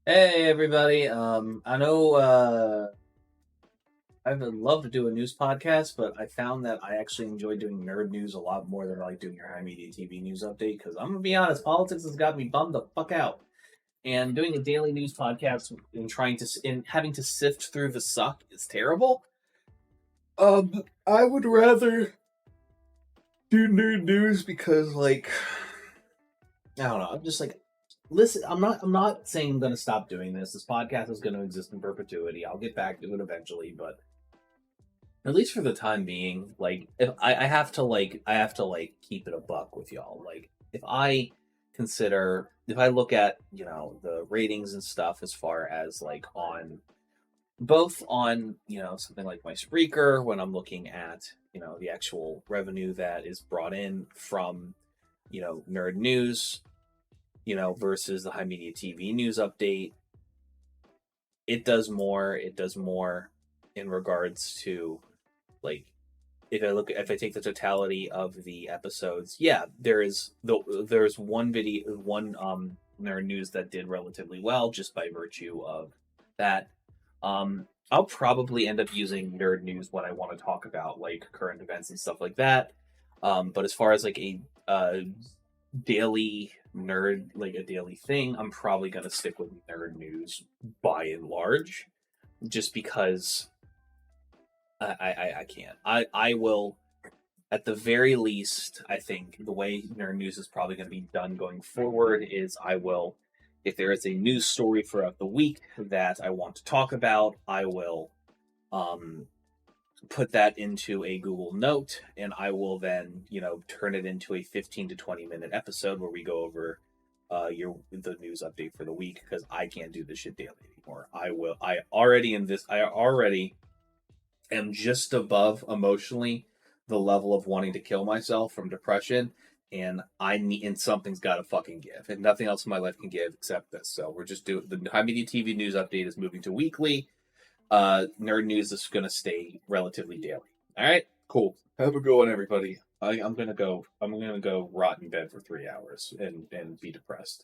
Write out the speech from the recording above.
Hey everybody. I know I would love to do a news podcast, but I found that I actually enjoy doing nerd news a lot more than I like doing your High Media TV news update. Because I'm gonna be honest, politics has got me bummed the fuck out. And doing a daily news podcast and having to sift through the suck is terrible. I would rather do nerd news because, like, I don't know. I'm just like, listen. I'm not saying I'm gonna stop doing this. This podcast is gonna exist in perpetuity. I'll get back to it eventually, but at least for the time being, like, if I have to keep it a buck with y'all. Like, if I look at the ratings and stuff as far as like on both on something like my Spreaker, when I'm looking at the actual revenue that is brought in from nerd news, versus the High Media TV news update, it does more in regards to, like, if I take the totality of the episodes, yeah, there's one nerd news that did relatively well just by virtue of that. I'll probably end up using nerd news when I want to talk about like current events and stuff like that. But as far as like daily a daily thing, I'm probably gonna stick with nerd news by and large, just because I can't. I will, at the very least. I think the way nerd news is probably going to be done going forward is I will, if there is a news story throughout the week that I want to talk about, I will um put that into a Google Note, and I will then turn it into a 15 to 20 minute episode where we go over the news update for the week, because I can't do this shit daily anymore. I already am just above emotionally the level of wanting to kill myself from depression, and something's got to fucking give, and nothing else in my life can give except this. So we're just doing the High Media TV news update is moving to weekly. Nerd news is going to stay relatively daily. All right, cool. Have a good one, everybody. I'm gonna go. I'm gonna go rot in bed for 3 hours and be depressed.